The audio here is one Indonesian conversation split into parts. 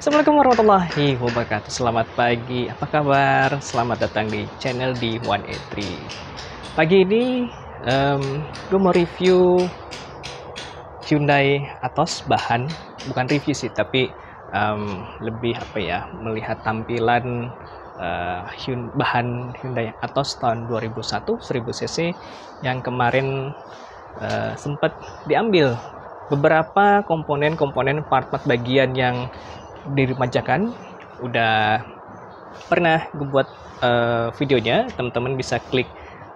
Assalamualaikum warahmatullahi wabarakatuh. Selamat pagi, apa kabar? Selamat datang di channel di 183. Pagi ini gue mau review Hyundai Atos bahan, bukan review sih, tapi lebih apa ya, melihat tampilan bahan Hyundai Atos tahun 2001 1000 cc yang kemarin sempat diambil beberapa komponen-komponen part-part bagian yang diremajakan. Udah pernah gue buat videonya, teman-teman bisa klik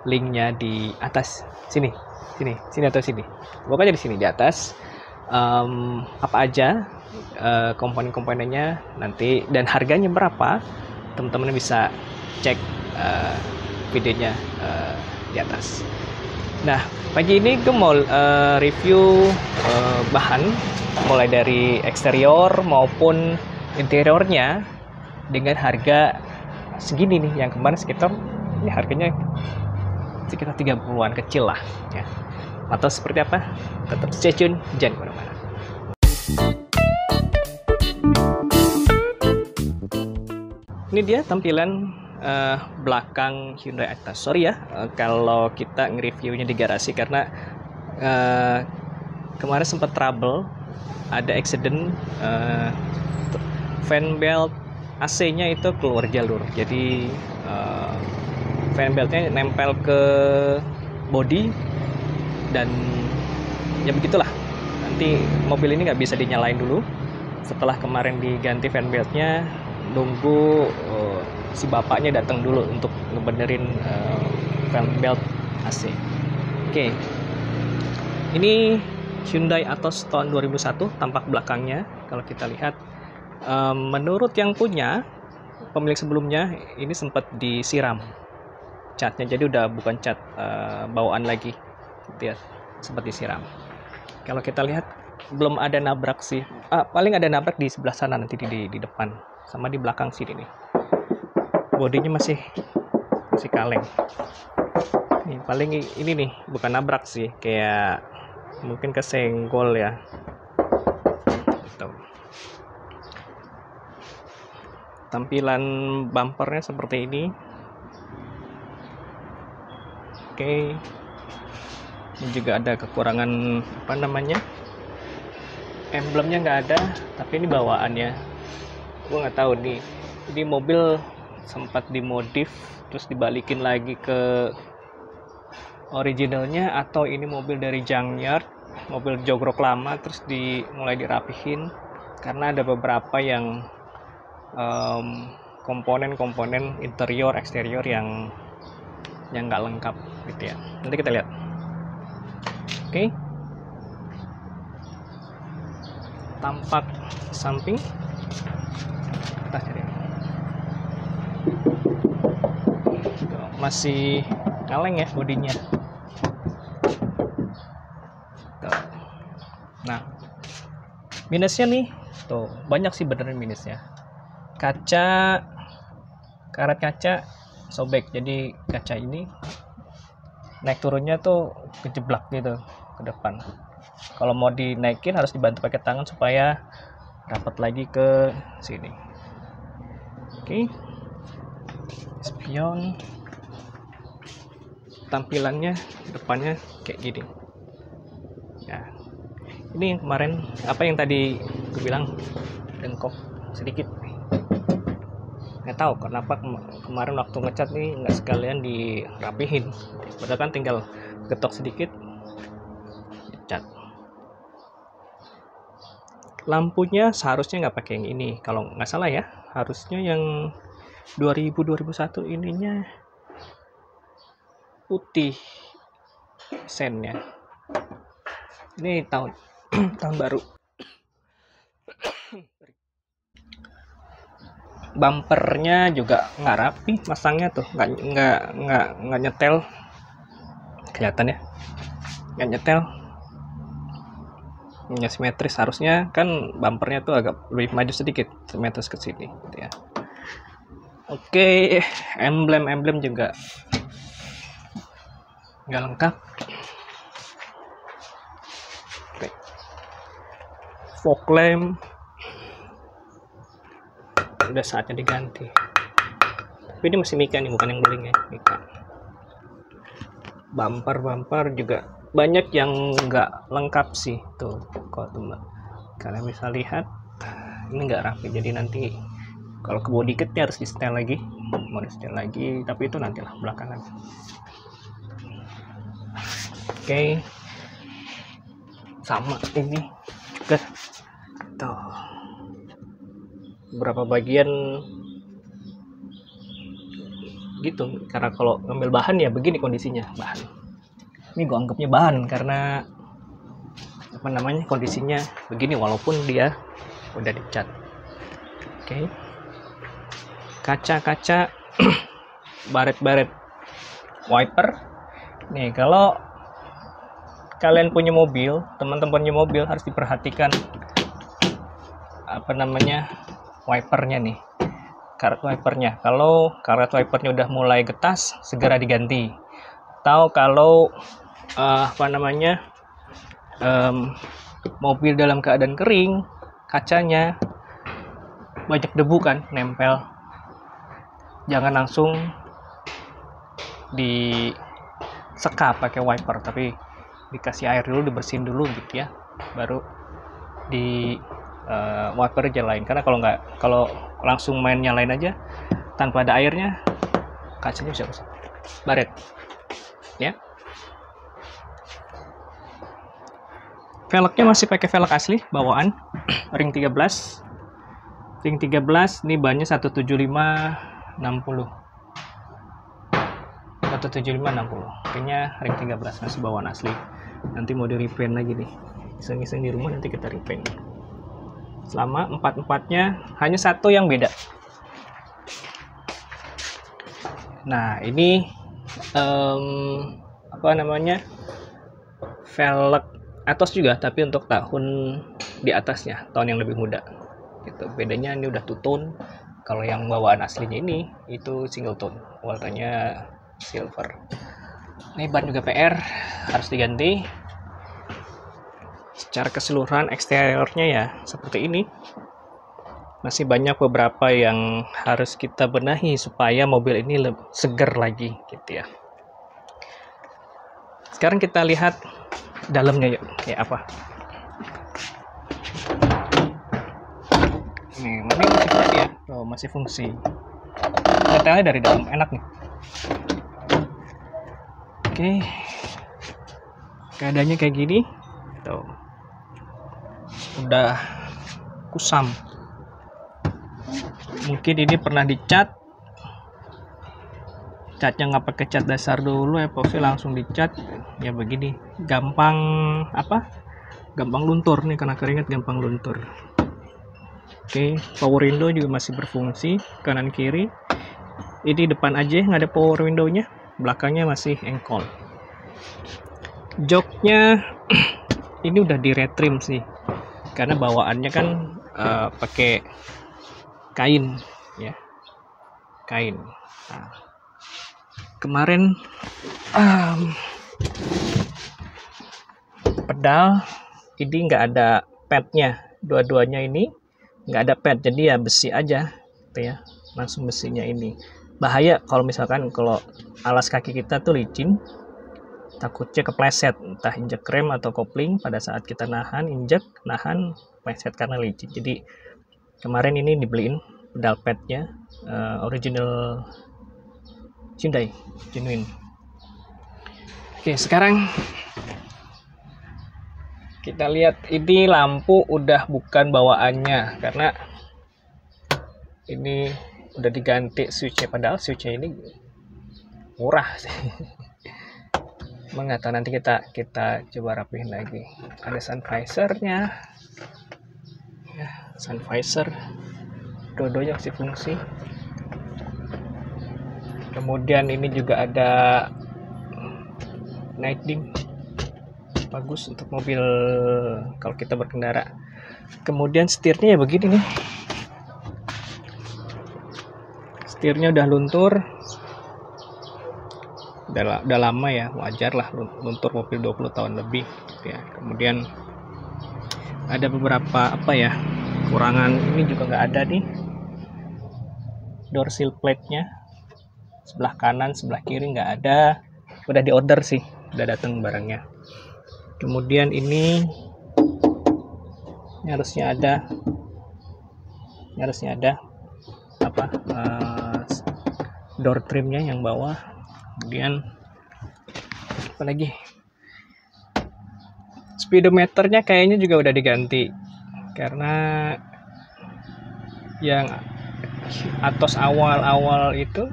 linknya di atas sini atau sini, pokoknya di sini di atas. Apa aja komponen-komponennya nanti dan harganya berapa, teman-teman bisa cek videonya di atas. Nah, pagi ini gue mau review bahan mulai dari eksterior maupun interiornya dengan harga segini nih, yang kemarin sekitar ini harganya sekitar 30-an kecil lah ya. Atau seperti apa? Tetap stay tune, jangan kemana-mana. Ini dia tampilan belakang Hyundai Atos. Sorry ya kalau kita nge-reviewnya di garasi karena kemarin sempat trouble, ada accident, fan belt AC-nya itu keluar jalur, jadi fan beltnya nempel ke body dan ya begitulah. Nanti mobil ini nggak bisa dinyalain dulu. Setelah kemarin diganti fan beltnya, nunggu si bapaknya datang dulu untuk ngebenerin fan belt AC. Oke. Ini Hyundai Atos tahun 2001, tampak belakangnya kalau kita lihat. Menurut yang punya, pemilik sebelumnya, ini sempat disiram catnya, jadi udah bukan cat bawaan lagi gitu ya, sempat disiram. Kalau kita lihat belum ada nabrak sih, paling ada nabrak di sebelah sana nanti di depan sama di belakang sini nih. Bodinya masih kaleng. Nih, paling ini nih bukan nabrak sih, kayak mungkin kesenggol ya. Tuh. Tampilan bumpernya seperti ini. Oke. Ini juga ada kekurangan apa namanya? Emblemnya nggak ada, tapi ini bawaannya. Gue nggak tahu nih. Ini mobil sempat dimodif terus dibalikin lagi ke originalnya, atau ini mobil dari junkyard, mobil jogrok lama terus mulai dirapihin karena ada beberapa yang komponen-komponen interior eksterior yang nggak lengkap gitu ya. Nanti kita lihat. Oke. Tampak samping atas jadi masih kaleng ya bodinya. Tuh. Nah, minusnya nih, tuh banyak sih beneran minusnya. Karet kaca sobek, jadi kaca ini naik turunnya tuh kejeblak gitu ke depan. Kalau mau dinaikin harus dibantu pakai tangan supaya rapat lagi ke sini. Oke. Spion tampilannya depannya kayak gini ya. Ini yang kemarin apa yang tadi gue bilang bengkok sedikit, nggak tahu kenapa kemarin waktu ngecat nih nggak sekalian dirapihin, padahal kan tinggal getok sedikit dicat. Lampunya seharusnya nggak pakai yang ini kalau nggak salah ya, harusnya yang 2001 ininya putih sennya. Ini tahun baru. Bumpernya juga nggak rapi masangnya tuh, nggak nyetel, kelihatan ya, nggak nyetel, nggak simetris. Harusnya kan bumpernya tuh agak lebih maju sedikit, simetris ke sini gitu ya. Oke, emblem juga nggak lengkap. Oke. Fog lamp udah saatnya diganti. Tapi ini masih Mika nih, bukan yang beling ya, Mika. Bumper juga banyak yang nggak lengkap sih tuh, kalau teman kalian bisa lihat ini nggak rapi, jadi nanti kalau ke body kitnya harus di setel lagi, mau di setel lagi, tapi itu nantilah belakangan. Oke, sama ini juga tuh beberapa bagian gitu, karena kalau ngambil bahan ya begini kondisinya. Bahan ini gue anggapnya bahan karena apa namanya, kondisinya begini walaupun dia udah dicat. Oke. Kaca-kaca baret-baret wiper nih, kalau kalian punya mobil, teman-teman punya mobil, harus diperhatikan apa namanya, wipernya nih, karet wipernya. Kalau karet wipernya udah mulai getas, segera diganti. Atau kalau apa namanya, mobil dalam keadaan kering, kacanya banyak debu kan nempel, jangan langsung disekap pakai wiper, tapi dikasih air dulu, dibersihin dulu gitu ya, baru di wiper nyalain. Karena kalau langsung main nyalain aja tanpa ada airnya, kacanya bisa rusak. Baret ya. Velgnya masih pakai velg asli bawaan ring 13 ini bannya 175/60 kayaknya ring 13 masih bawaan asli. Nanti mau di repaint lagi nih, iseng-iseng di rumah nanti kita repaint. Selama 4-4-nya hanya satu yang beda. Nah ini apa namanya, velg Atos juga, tapi untuk tahun di atasnya, tahun yang lebih muda gitu. Bedanya ini udah two tone, kalau yang bawaan aslinya ini itu single tone, warnanya silver. Ini ban juga PR, harus diganti. Secara keseluruhan eksteriornya ya seperti ini. Masih banyak beberapa yang harus kita benahi supaya mobil ini lebih seger lagi gitu ya. Sekarang kita lihat dalamnya yuk, kayak apa. Nih, ini masih fungsi ya. Tuh, masih fungsi. Detailnya dari dalam enak nih. Oke. Keadaannya kayak gini. Tuh. Udah kusam. Mungkin ini pernah dicat. Catnya nggak pakai cat dasar dulu, epoxy langsung dicat ya begini, gampang luntur nih, karena keringat gampang luntur. Oke, power window juga masih berfungsi kanan kiri. Ini depan aja nggak ada power window-nya, belakangnya masih engkol. Joknya ini udah di retrim sih, karena bawaannya kan pakai kain ya, kain. Nah, kemarin pedal ini nggak ada padnya, dua-duanya ini nggak ada pad, jadi ya besi aja gitu ya, langsung besinya ini. Bahaya kalau misalkan kalau alas kaki kita tuh licin, takutnya kepleset, entah injek rem atau kopling pada saat kita nahan, pleset karena licin. Jadi kemarin ini dibeliin pedal padnya original Hyundai genuine. Oke, sekarang kita lihat ini lampu udah bukan bawaannya, karena ini udah diganti switchnya, padahal switchnya ini murah sih. Mengata nanti kita coba rapihin lagi. Ada sun visornya ya, sun visor dua-duanya masih fungsi. Kemudian ini juga ada night dim, bagus untuk mobil kalau kita berkendara. Kemudian setirnya ya begini nih, setirnya udah luntur, udah lama ya, wajar lah luntur mobil 20 tahun lebih gitu ya. Kemudian ada beberapa kekurangan, ini juga nggak ada nih, door sill plate-nya. Sebelah kanan, sebelah kiri nggak ada. Udah di order sih, udah datang barangnya. Kemudian ini harusnya ada apa, door trimnya yang bawah. Kemudian apa lagi, speedometernya kayaknya juga udah diganti, karena yang Atos awal itu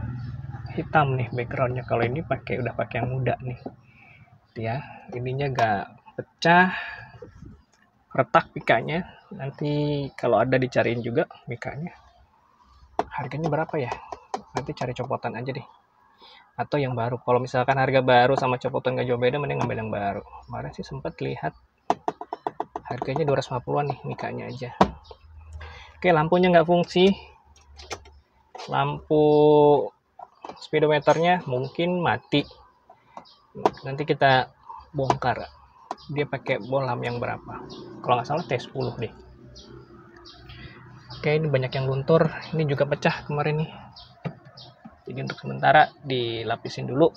hitam nih backgroundnya. Kalau ini udah pakai yang muda nih ya. Ininya gak pecah, retak mikanya. Nanti kalau ada dicariin juga mikanya. Harganya berapa ya? Nanti cari copotan aja deh, atau yang baru. Kalau misalkan harga baru sama copotan gak jauh beda, mending ngambil yang baru. Kemarin sih sempat lihat harganya 250-an nih mikanya aja. Oke, lampunya nggak fungsi. Lampu speedometernya mungkin mati. Nanti kita bongkar dia pakai bohlam yang berapa. Kalau nggak salah T10 deh. Oke, ini banyak yang luntur. Ini juga pecah kemarin nih. Jadi untuk sementara dilapisin dulu.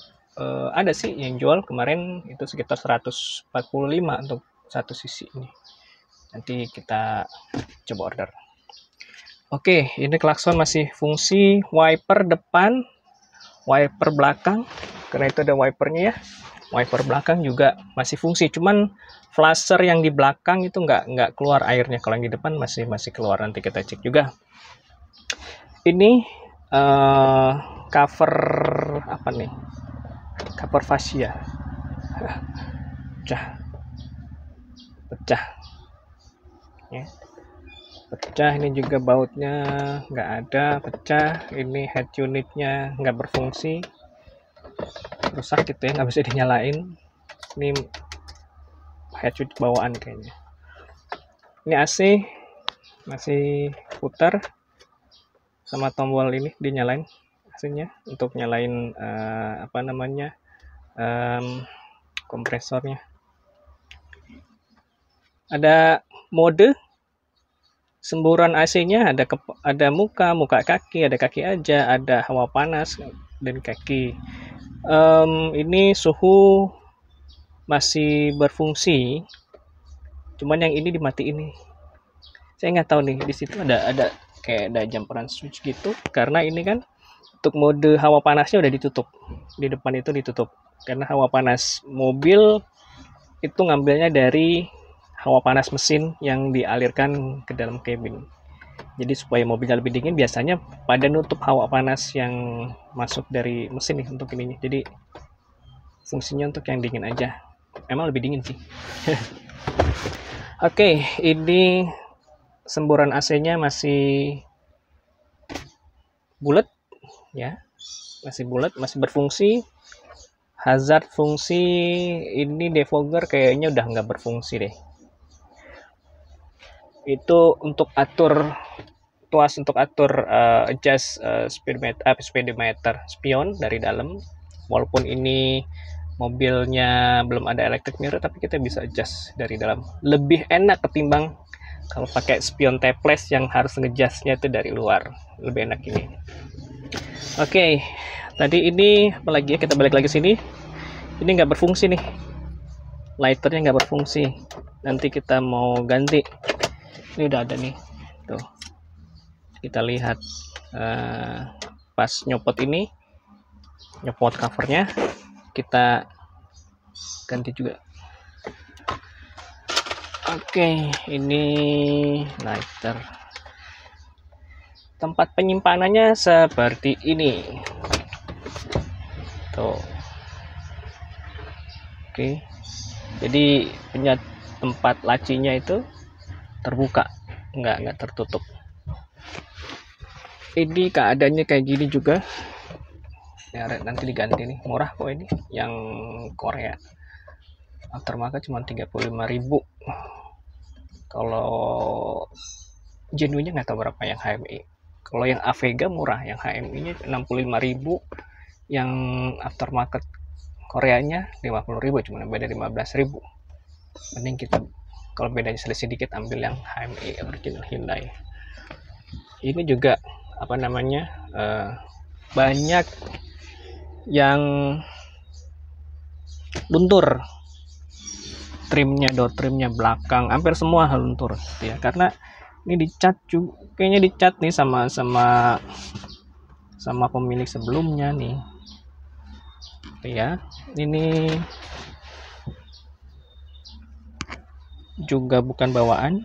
Ada sih yang jual kemarin itu sekitar 145 untuk satu sisi ini. Nanti kita coba order. Oke, ini klakson masih fungsi, wiper depan, wiper belakang, karena itu ada wipernya ya. Wiper belakang juga masih fungsi, cuman flasher yang di belakang itu nggak keluar airnya. Kalau yang di depan masih keluar, nanti kita cek juga. Ini cover apa nih? Cover fascia. Pecah. Ya. Pecah. Ini juga bautnya nggak ada, pecah. Ini head unitnya nggak berfungsi, rusak gitu ya, nggak bisa dinyalain. Ini head unit bawaan kayaknya. Ini AC masih putar, sama tombol ini dinyalain AC-nya untuk nyalain kompresornya. Ada mode semburan AC-nya, ada muka kaki, ada kaki aja, ada hawa panas dan kaki. Ini suhu masih berfungsi, cuman yang ini dimatiin nih. Saya nggak tahu nih, di situ ada kayak ada jumperan switch gitu, karena ini kan untuk mode hawa panasnya udah ditutup. Di depan itu ditutup karena hawa panas mobil itu ngambilnya dari hawa panas mesin yang dialirkan ke dalam kabin. Jadi supaya mobilnya lebih dingin, biasanya pada nutup hawa panas yang masuk dari mesin nih untuk ininya. Jadi fungsinya untuk yang dingin aja. Emang lebih dingin sih. Oke, ini semburan AC-nya masih bulat ya. Masih bulat, masih berfungsi. Hazard fungsi, ini defogger kayaknya udah nggak berfungsi deh. Itu untuk atur tuas, untuk atur adjust speedometer spion dari dalam. Walaupun ini mobilnya belum ada electric mirror, tapi kita bisa adjust dari dalam. Lebih enak ketimbang kalau pakai spion tapeless yang harus ngejustnya itu dari luar. Lebih enak ini. Oke, tadi ini apalagi ya, kita balik lagi sini. Ini nggak berfungsi nih, lighternya nggak berfungsi. Nanti kita mau ganti. Ini udah ada nih, tuh kita lihat pas nyopot ini, nyopot covernya, kita ganti juga. Oke, ini lighter. Tempat penyimpanannya seperti ini, tuh. Oke, jadi tempat lacinya itu terbuka, nggak tertutup. Ini keadaannya kayak gini juga ya, nanti diganti nih, murah kok ini yang Korea. Aftermarket cuma 35.000. Kalau genuine-nya nggak tahu berapa yang HMI. Kalau yang Avega murah, yang HMI nya 65.000, yang aftermarket Koreanya 50.000, cuma beda 15.000. Mending kita, kalau bedanya sedikit, ambil yang HMI original Hyundai. Ini juga banyak yang luntur, door trimnya belakang hampir semua luntur gitu ya, karena ini dicat juga, kayaknya dicat nih sama pemilik sebelumnya nih gitu ya. Ini juga bukan bawaan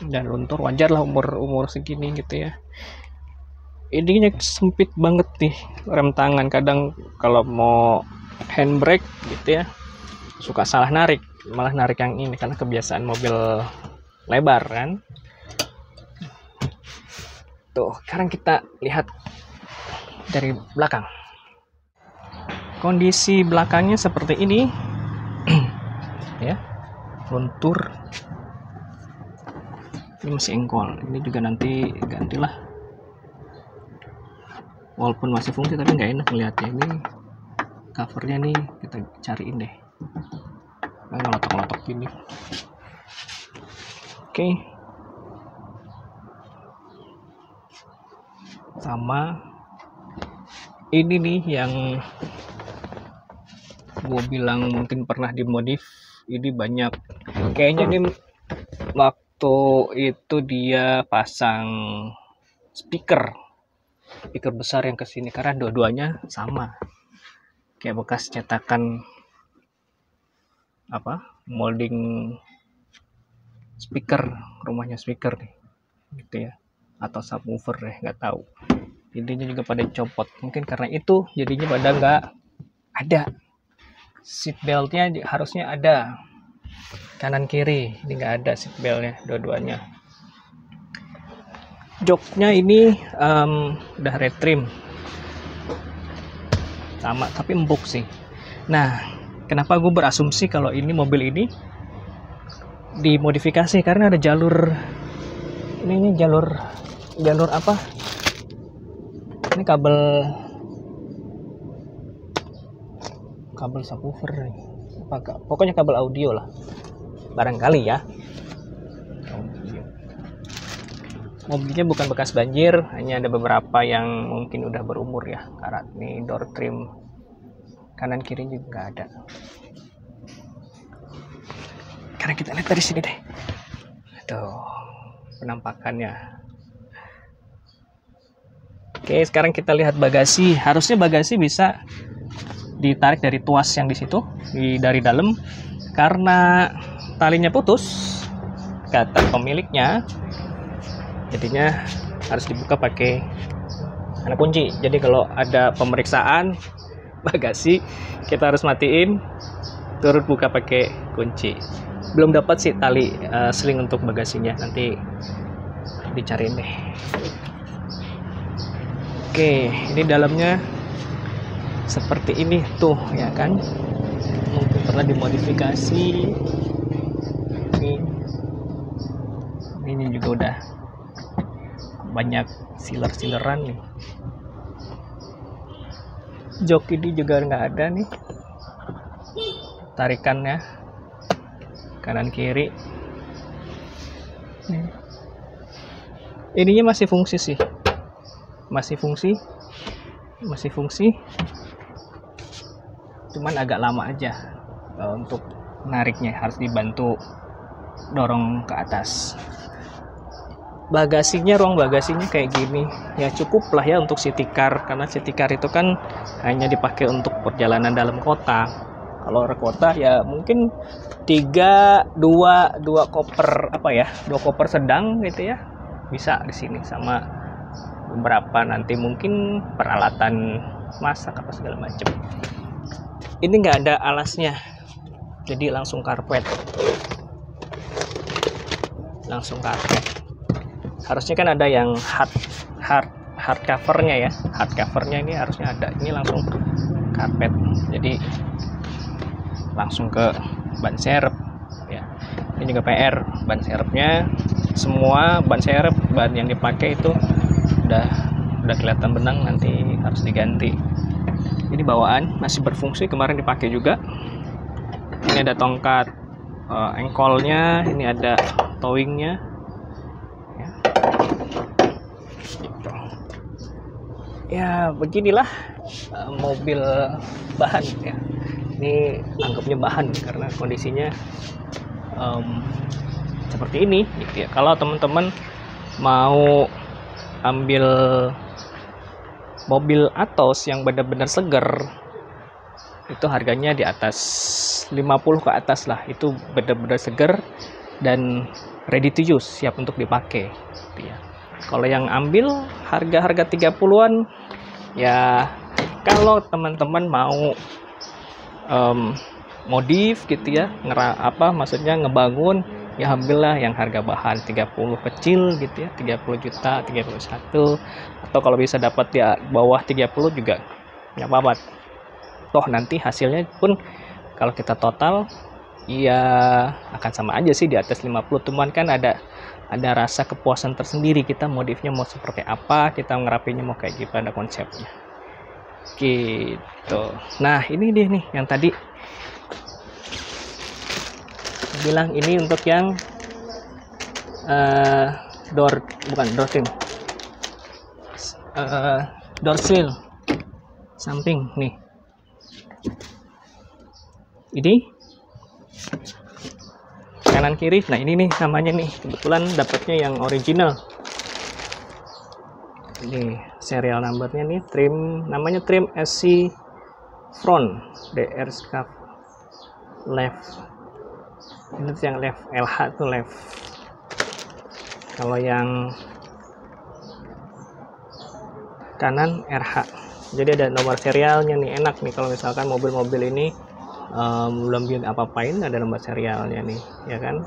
dan luntur, wajar lah umur segini gitu ya. Ininya sempit banget nih rem tangan, kadang kalau mau handbrake gitu ya suka salah narik, malah narik yang ini karena kebiasaan mobil lebar kan. Tuh, sekarang kita lihat dari belakang. Kondisi belakangnya seperti ini ya, luntur. Ini masih engkol, ini juga nanti gantilah. Walaupun masih fungsi tapi nggak enak melihatnya. Ini covernya nih kita cariin deh, ngelotok-lotok gini. Oke, sama ini nih yang gue bilang mungkin pernah dimodif. Ini banyak kayaknya nih waktu itu dia pasang speaker besar yang kesini, karena dua-duanya sama kayak bekas cetakan molding speaker, rumahnya speaker nih gitu ya, atau subwoofer deh, nggak tahu. Intinya juga pada copot, mungkin karena itu jadinya pada nggak ada seat beltnya. Harusnya ada kanan kiri, ini nggak ada seat beltnya dua-duanya. Joknya ini udah retrim sama, tapi empuk sih. Nah, kenapa gue berasumsi kalau ini mobil ini dimodifikasi, karena ada jalur ini jalur apa, ini kabel subwoofer nih, pokoknya kabel audio lah barangkali ya. Mobilnya bukan bekas banjir, hanya ada beberapa yang mungkin udah berumur ya. Karena ini door trim kanan kiri juga nggak ada. Karena kita lihat dari sini deh, tuh penampakannya. Oke, sekarang kita lihat bagasi. Harusnya bagasi bisa ditarik dari tuas yang di situ, dari dalam, karena talinya putus kata pemiliknya. Jadinya harus dibuka pakai anak kunci. Jadi kalau ada pemeriksaan bagasi, kita harus matiin, turut buka pakai kunci. Belum dapat sih tali sling untuk bagasinya, nanti dicariin deh. Oke, ini dalamnya seperti ini tuh ya kan, mungkin pernah dimodifikasi. Ini juga udah banyak sealer-sealeran nih. Jok ini juga nggak ada nih tarikannya kanan kiri. Ininya masih fungsi sih, masih fungsi, cuman agak lama aja untuk nariknya, harus dibantu dorong ke atas. Bagasinya, ruang bagasinya kayak gini ya, cukup lah ya untuk city car, karena city car itu kan hanya dipakai untuk perjalanan dalam kota. Kalau luar kota ya mungkin 2 koper sedang gitu ya, bisa di sini, sama beberapa nanti mungkin peralatan masak apa segala macam. Ini nggak ada alasnya, jadi langsung karpet. Harusnya kan ada yang hard covernya ya, hard covernya ini harusnya ada, ini langsung karpet, jadi langsung ke ban serep ya. Ini juga PR, ban serepnya semua, ban serep, ban yang dipakai itu udah kelihatan benang, nanti harus diganti. Ini bawaan masih berfungsi, kemarin dipakai juga. Ini ada tongkat engkolnya, ini ada towingnya ya. Ya beginilah mobil bahan ya. Ini anggapnya bahan karena kondisinya seperti ini gitu ya. Kalau teman-teman mau ambil mobil Atos yang benar-benar seger, itu harganya di atas 50 ke atas lah. Itu benar-benar seger dan ready to use, siap untuk dipakai gitu ya. Kalau yang ambil harga-harga 30-an ya, kalau teman-teman mau modif gitu ya, maksudnya ngebangun, ya ambillah yang harga bahan 30 kecil gitu ya, 30 juta, 31, atau kalau bisa dapat di bawah 30 juga nggak apa-apa. Toh nanti hasilnya pun kalau kita total ya akan sama aja sih, di atas 50, cuman kan ada rasa kepuasan tersendiri, kita modifnya mau seperti apa, kita ngerapinya mau kayak gimana konsepnya gitu. Nah ini dia nih yang tadi bilang, ini untuk yang door sill samping nih. Ini kanan kiri. Nah ini nih namanya nih, kebetulan dapatnya yang original. Ini serial numbernya nih, namanya trim SC front DR scarf left. Ini tuh yang left, LH tuh left. Kalau yang kanan RH. Jadi ada nomor serialnya nih, enak nih kalau misalkan mobil-mobil ini belum apa-apain, ada nomor serialnya nih ya kan.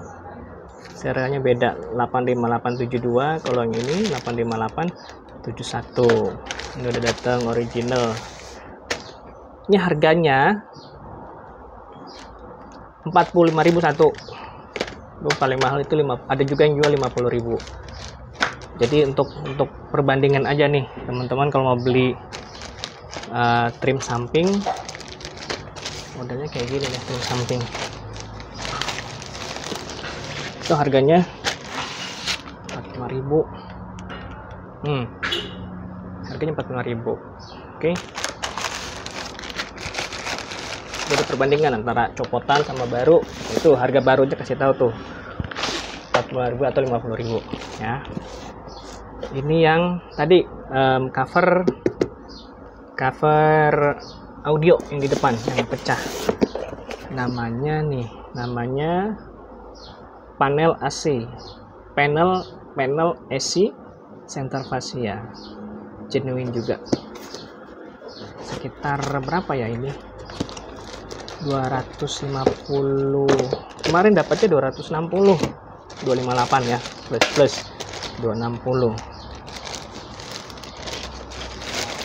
Serialnya beda, 85872, kalau yang ini 85871. Ini udah datang original. Ini harganya 45.000 satu. Paling mahal itu ada juga yang jual 50.000. Jadi untuk perbandingan aja nih teman-teman, kalau mau beli trim samping modelnya kayak gini ya, trim samping itu harganya 45.000. Harganya 45.000. Oke. Jadi perbandingan antara copotan sama baru, itu harga barunya kasih tahu tuh 45.000 atau 50.000 ya. Ini yang tadi cover audio yang di depan yang pecah, namanya panel AC, panel AC center fascia, genuine juga. Sekitar berapa ya ini, 250, kemarin dapatnya 260, 258 ya, plus 260.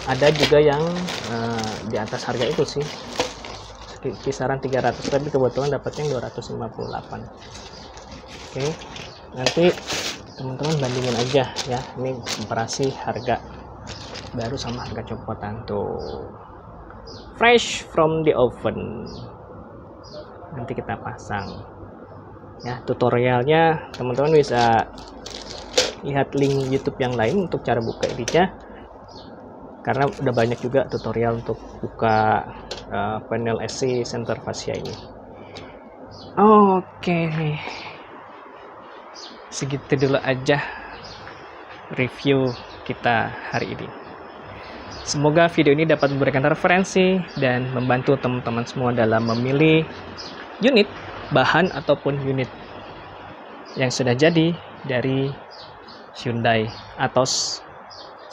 Ada juga yang di atas harga itu sih, kisaran 300, tapi kebetulan dapatnya 258. Oke, nanti teman-teman bandingin aja ya, ini komparasi harga baru sama harga copotan tuh, fresh from the oven. Nanti kita pasang ya tutorialnya, teman-teman bisa lihat link YouTube yang lain untuk cara buka edinya, karena udah banyak juga tutorial untuk buka panel AC center fascia ini. Oke, segitu dulu aja review kita hari ini. Semoga video ini dapat memberikan referensi dan membantu teman-teman semua dalam memilih unit bahan ataupun unit yang sudah jadi dari Hyundai Atos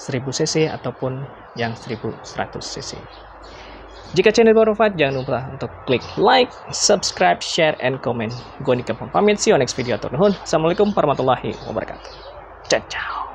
1000cc ataupun yang 1100cc. Jika channel baru Fat, jangan lupa untuk klik like, subscribe, share, and comment. Gue Nika pamit, see you next video. Assalamualaikum warahmatullahi wabarakatuh. Ciao.